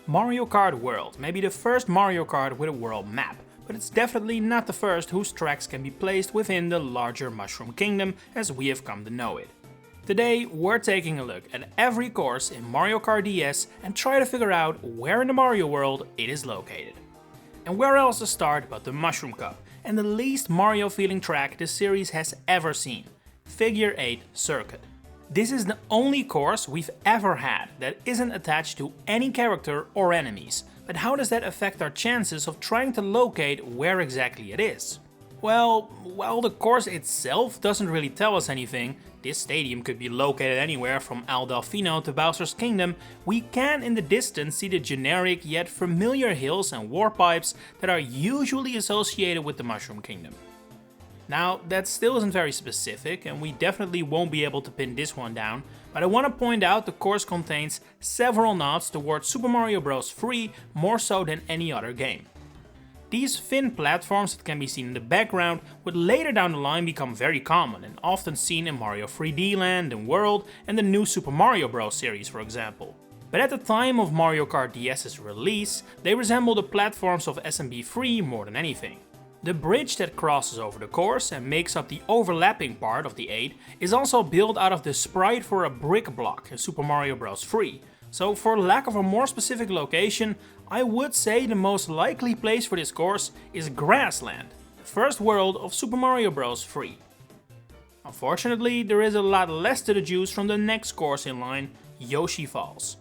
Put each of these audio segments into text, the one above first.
Mario Kart World may be the first Mario Kart with a world map, but it's definitely not the first whose tracks can be placed within the larger Mushroom Kingdom as we have come to know it. Today we're taking a look at every course in Mario Kart DS and try to figure out where in the Mario world it is located. And where else to start but the Mushroom Cup, and the least Mario feeling track the series has ever seen, Figure 8 Circuit. This is the only course we've ever had that isn't attached to any character or enemies, but how does that affect our chances of trying to locate where exactly it is? Well, while the course itself doesn't really tell us anything, this stadium could be located anywhere from Al Delfino to Bowser's Kingdom, we can in the distance see the generic yet familiar hills and warp pipes that are usually associated with the Mushroom Kingdom. Now, that still isn't very specific, and we definitely won't be able to pin this one down, but I want to point out the course contains several nods towards Super Mario Bros. 3 more so than any other game. These thin platforms that can be seen in the background would later down the line become very common and often seen in Mario 3D Land and World and the new Super Mario Bros. Series, for example. But at the time of Mario Kart DS's release, they resemble the platforms of SMB3 more than anything. The bridge that crosses over the course and makes up the overlapping part of the 8 is also built out of the sprite for a brick block in Super Mario Bros. 3. So for lack of a more specific location, I would say the most likely place for this course is Grassland, the first world of Super Mario Bros. 3. Unfortunately, there is a lot less to deduce from the next course in line, Yoshi Falls.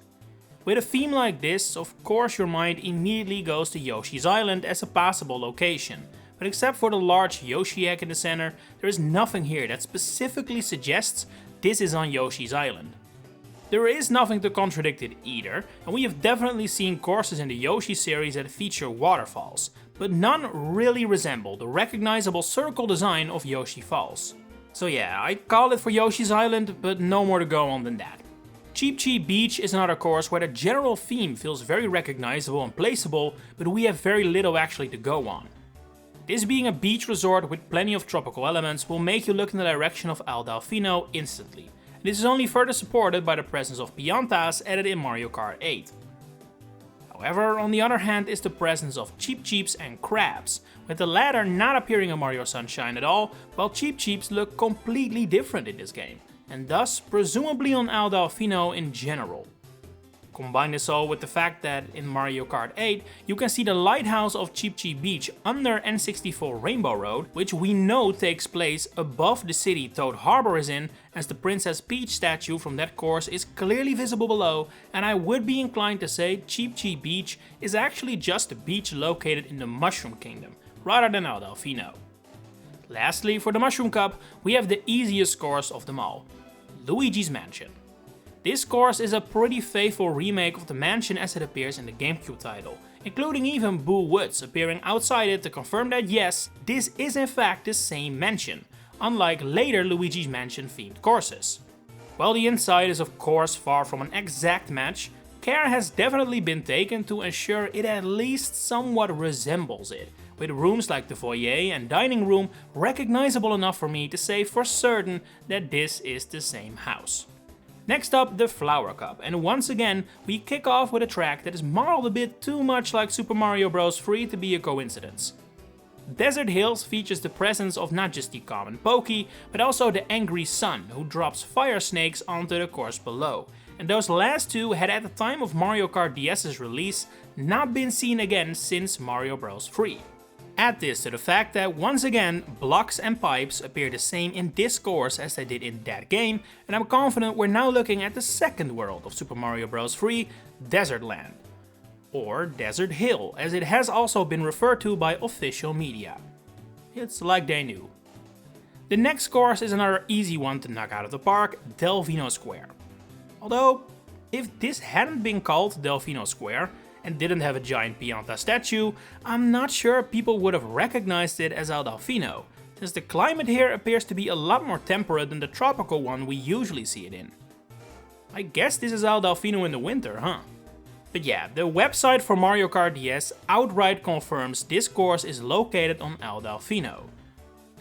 With a theme like this, of course your mind immediately goes to Yoshi's Island as a possible location. But except for the large Yoshi egg in the center, there is nothing here that specifically suggests this is on Yoshi's Island. There is nothing to contradict it either, and we have definitely seen courses in the Yoshi series that feature waterfalls, but none really resemble the recognizable circle design of Yoshi Falls. So yeah, I'd call it for Yoshi's Island, but no more to go on than that. Cheep Cheep Beach is another course where the general theme feels very recognizable and placeable, but we have very little actually to go on. This being a beach resort with plenty of tropical elements will make you look in the direction of Al Delfino instantly. This is only further supported by the presence of piantas added in Mario Kart 8. However, on the other hand is the presence of Cheep Cheeps and crabs, with the latter not appearing in Mario Sunshine at all, while Cheep Cheeps look completely different in this game, and thus presumably on Al Delfino in general. Combine this all with the fact that in Mario Kart 8 you can see the lighthouse of Cheep Cheep Beach under N64 Rainbow Road, which we know takes place above the city Toad Harbor is in, as the Princess Peach statue from that course is clearly visible below, and I would be inclined to say Cheep Cheep Beach is actually just a beach located in the Mushroom Kingdom, rather than Al Delfino. Lastly, for the Mushroom Cup, we have the easiest course of them all, Luigi's Mansion. This course is a pretty faithful remake of the mansion as it appears in the GameCube title, including even Boo Woods appearing outside it to confirm that yes, this is in fact the same mansion, unlike later Luigi's Mansion themed courses. While the inside is of course far from an exact match, care has definitely been taken to ensure it at least somewhat resembles it, with rooms like the foyer and dining room recognizable enough for me to say for certain that this is the same house. Next up, the Flower Cup, and once again we kick off with a track that is modeled a bit too much like Super Mario Bros. 3 to be a coincidence. Desert Hills features the presence of not just the common Pokey, but also the Angry Sun, who drops fire snakes onto the course below, and those last two had at the time of Mario Kart DS's release not been seen again since Mario Bros. 3. Add this to the fact that once again, blocks and pipes appear the same in this course as they did in that game, and I'm confident we're now looking at the second world of Super Mario Bros. 3, Desert Land. Or Desert Hill, as it has also been referred to by official media. It's like they knew. The next course is another easy one to knock out of the park, Delfino Square. Although, if this hadn't been called Delfino Square, and didn't have a giant Pianta statue, I'm not sure people would have recognized it as Al Delfino, since the climate here appears to be a lot more temperate than the tropical one we usually see it in. I guess this is Al Delfino in the winter, huh? But yeah, the website for Mario Kart DS outright confirms this course is located on Al Delfino.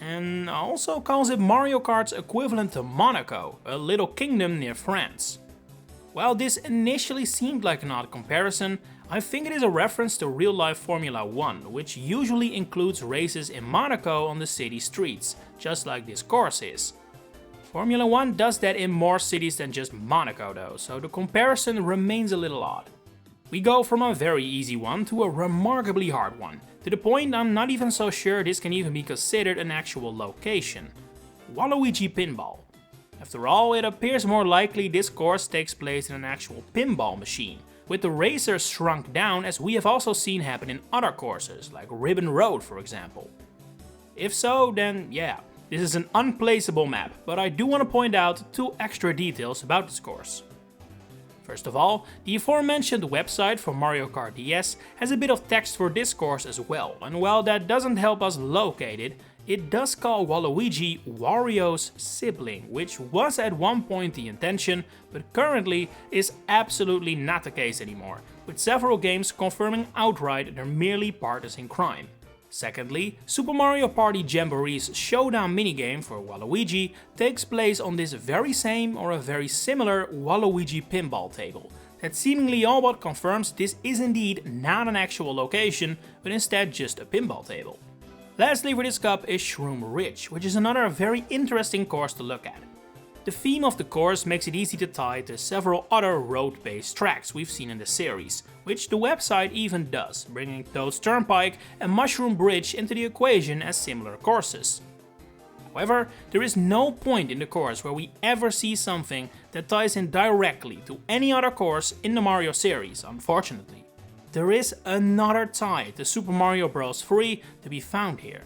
And also calls it Mario Kart's equivalent to Monaco, a little kingdom near France. While this initially seemed like an odd comparison, I think it is a reference to real-life Formula 1, which usually includes races in Monaco on the city streets, just like this course is. Formula 1 does that in more cities than just Monaco though, so the comparison remains a little odd. We go from a very easy one to a remarkably hard one, to the point I'm not even so sure this can even be considered an actual location. Waluigi Pinball. After all, it appears more likely this course takes place in an actual pinball machine, with the racers shrunk down as we have also seen happen in other courses, like Ribbon Road for example. If so, then yeah, this is an unplaceable map, but I do want to point out 2 extra details about this course. First of all, the aforementioned website for Mario Kart DS has a bit of text for this course as well, and while that doesn't help us locate it, it does call Waluigi Wario's sibling, which was at one point the intention, but currently is absolutely not the case anymore, with several games confirming outright they're merely partners in crime. Secondly, Super Mario Party Jamboree's showdown minigame for Waluigi takes place on this very same or a very similar Waluigi pinball table, that seemingly all but confirms this is indeed not an actual location, but instead just a pinball table. Lastly for this cup is Shroom Ridge, which is another very interesting course to look at. The theme of the course makes it easy to tie to several other road-based tracks we've seen in the series, which the website even does, bringing Toad's Turnpike and Mushroom Bridge into the equation as similar courses. However, there is no point in the course where we ever see something that ties in directly to any other course in the Mario series, unfortunately. There is another tie to Super Mario Bros. 3 to be found here.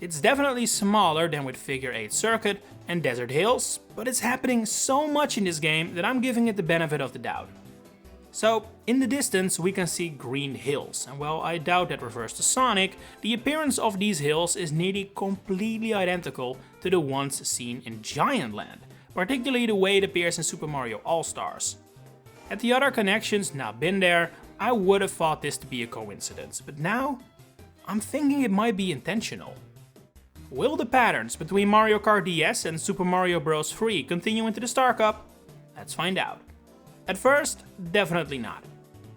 It's definitely smaller than with Figure 8 Circuit and Desert Hills, but it's happening so much in this game that I'm giving it the benefit of the doubt. So, in the distance we can see green hills, and while I doubt that refers to Sonic, the appearance of these hills is nearly completely identical to the ones seen in Giant Land, particularly the way it appears in Super Mario All-Stars. Had the other connections not been there, I would have thought this to be a coincidence, but now I'm thinking it might be intentional. Will the patterns between Mario Kart DS and Super Mario Bros. 3 continue into the Star Cup? Let's find out. At first, definitely not.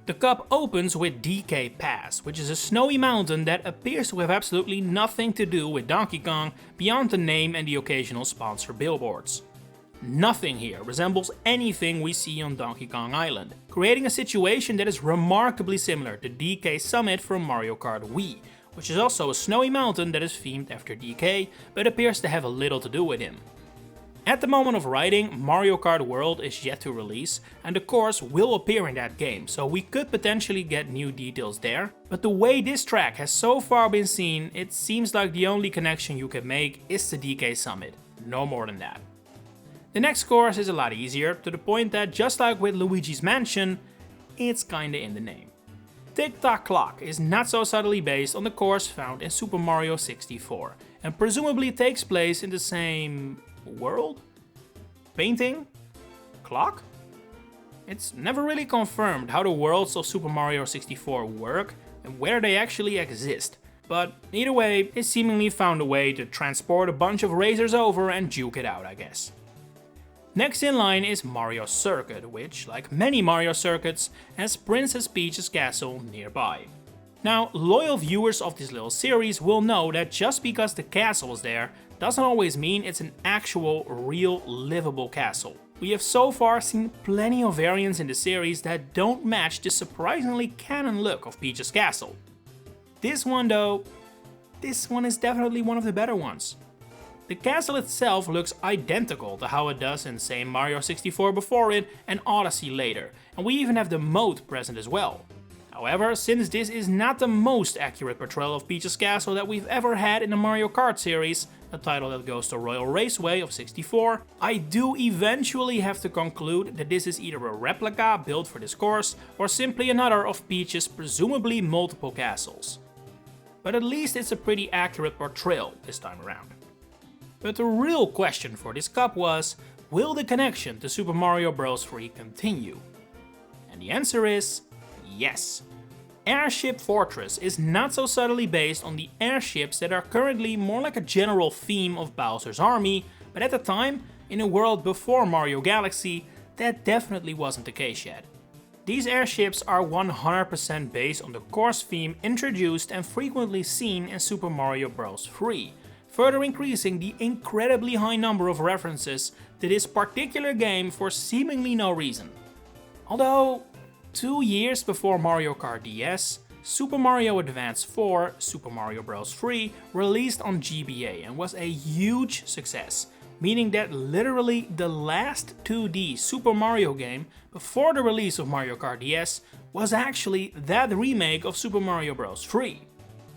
The cup opens with DK Pass, which is a snowy mountain that appears to have absolutely nothing to do with Donkey Kong beyond the name and the occasional sponsor billboards. Nothing here resembles anything we see on Donkey Kong Island, creating a situation that is remarkably similar to DK Summit from Mario Kart Wii, which is also a snowy mountain that is themed after DK, but appears to have a little to do with him. At the moment of writing, Mario Kart World is yet to release, and the course will appear in that game, so we could potentially get new details there, but the way this track has so far been seen, it seems like the only connection you can make is the DK Summit, no more than that. The next course is a lot easier, to the point that just like with Luigi's Mansion, it's kinda in the name. Tick Tock Clock is not so subtly based on the course found in Super Mario 64, and presumably takes place in the same world? Painting? Clock? It's never really confirmed how the worlds of Super Mario 64 work and where they actually exist, but either way, it seemingly found a way to transport a bunch of racers over and juke it out, I guess. Next in line is Mario Circuit, which, like many Mario circuits, has Princess Peach's castle nearby. Now, loyal viewers of this little series will know that just because the castle is there, doesn't always mean it's an actual, real, livable castle. We have so far seen plenty of variants in the series that don't match the surprisingly canon look of Peach's castle. This one though, this one is definitely one of the better ones. The castle itself looks identical to how it does in say Mario 64 before it and Odyssey later, and we even have the moat present as well. However, since this is not the most accurate portrayal of Peach's castle that we've ever had in the Mario Kart series, a title that goes to Royal Raceway of 64, I do eventually have to conclude that this is either a replica built for this course or simply another of Peach's presumably multiple castles. But at least it's a pretty accurate portrayal this time around. But the real question for this cup was, will the connection to Super Mario Bros. 3 continue? And the answer is yes. Airship Fortress is not so subtly based on the airships that are currently more like a general theme of Bowser's army, but at the time, in a world before Mario Galaxy, that definitely wasn't the case yet. These airships are 100% based on the course theme introduced and frequently seen in Super Mario Bros. 3, further increasing the incredibly high number of references to this particular game for seemingly no reason. Although, 2 years before Mario Kart DS, Super Mario Advance 4, Super Mario Bros. 3 released on GBA and was a huge success, meaning that literally the last 2D Super Mario game before the release of Mario Kart DS was actually that remake of Super Mario Bros. 3.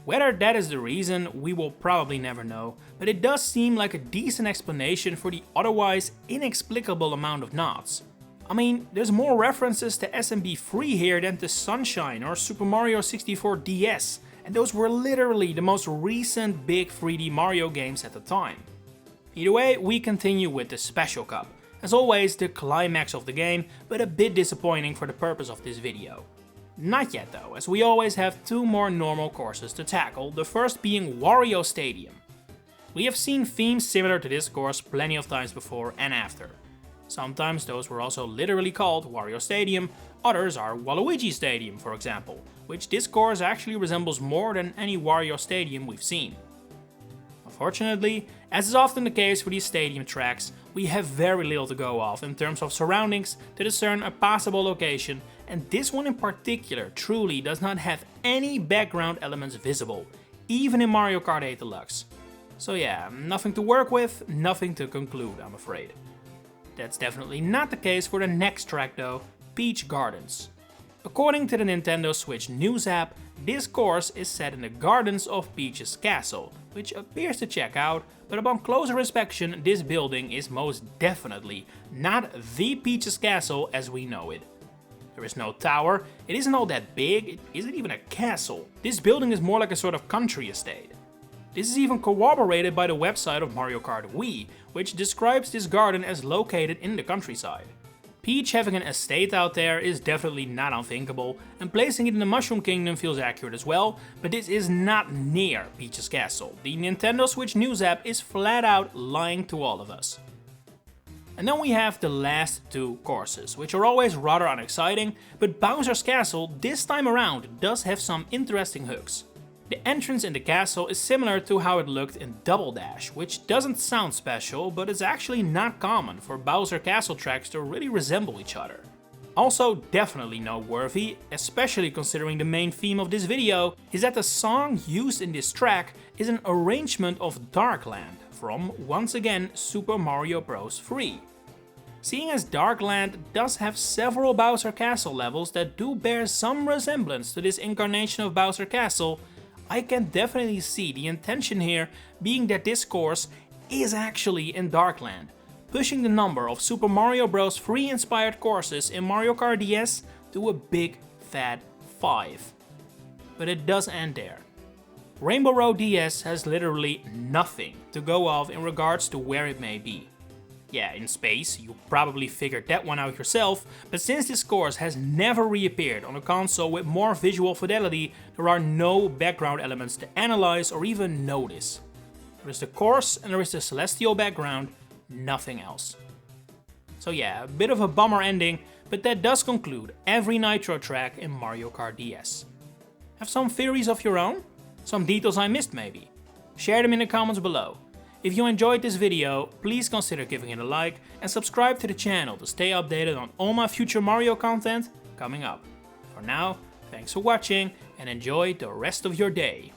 Whether that is the reason, we will probably never know, but it does seem like a decent explanation for the otherwise inexplicable amount of nods. I mean, there's more references to SMB3 here than to Sunshine or Super Mario 64 DS, and those were literally the most recent big 3D Mario games at the time. Either way, we continue with the Special Cup. As always, the climax of the game, but a bit disappointing for the purpose of this video. Not yet though, as we always have 2 more normal courses to tackle, the first being Wario Stadium. We have seen themes similar to this course plenty of times before and after. Sometimes those were also literally called Wario Stadium, others are Waluigi Stadium for example, which this course actually resembles more than any Wario Stadium we've seen. Unfortunately, as is often the case with these stadium tracks, we have very little to go off in terms of surroundings to discern a passable location, and this one in particular truly does not have any background elements visible, even in Mario Kart 8 Deluxe. So yeah, nothing to work with, nothing to conclude, I'm afraid. That's definitely not the case for the next track though, Peach Gardens. According to the Nintendo Switch News app, this course is set in the gardens of Peach's castle, which appears to check out, but upon closer inspection this building is most definitely not the Peach's castle as we know it. There is no tower, it isn't all that big, it isn't even a castle. This building is more like a sort of country estate. This is even corroborated by the website of Mario Kart Wii, which describes this garden as located in the countryside. Peach having an estate out there is definitely not unthinkable, and placing it in the Mushroom Kingdom feels accurate as well, but this is not near Peach's castle. The Nintendo Switch News app is flat out lying to all of us. And then we have the last 2 courses, which are always rather unexciting, but Bowser's Castle this time around does have some interesting hooks. The entrance in the castle is similar to how it looked in Double Dash, which doesn't sound special, but it's actually not common for Bowser Castle tracks to really resemble each other. Also definitely noteworthy, especially considering the main theme of this video, is that the song used in this track is an arrangement of Darkland from, once again, Super Mario Bros. 3. Seeing as Darkland does have several Bowser Castle levels that do bear some resemblance to this incarnation of Bowser Castle, I can definitely see the intention here being that this course is actually in Darkland, pushing the number of Super Mario Bros. 3 inspired courses in Mario Kart DS to a big fat 5. But it does end there. Rainbow Road DS has literally nothing to go off in regards to where it may be. Yeah, in space, you probably figured that one out yourself, but since this course has never reappeared on a console with more visual fidelity, there are no background elements to analyze or even notice. There is the course and there is the celestial background, nothing else. So yeah, a bit of a bummer ending, but that does conclude every Nitro track in Mario Kart DS. Have some theories of your own? Some details I missed maybe? Share them in the comments below. If you enjoyed this video, please consider giving it a like and subscribe to the channel to stay updated on all my future Mario content coming up. For now, thanks for watching and enjoy the rest of your day.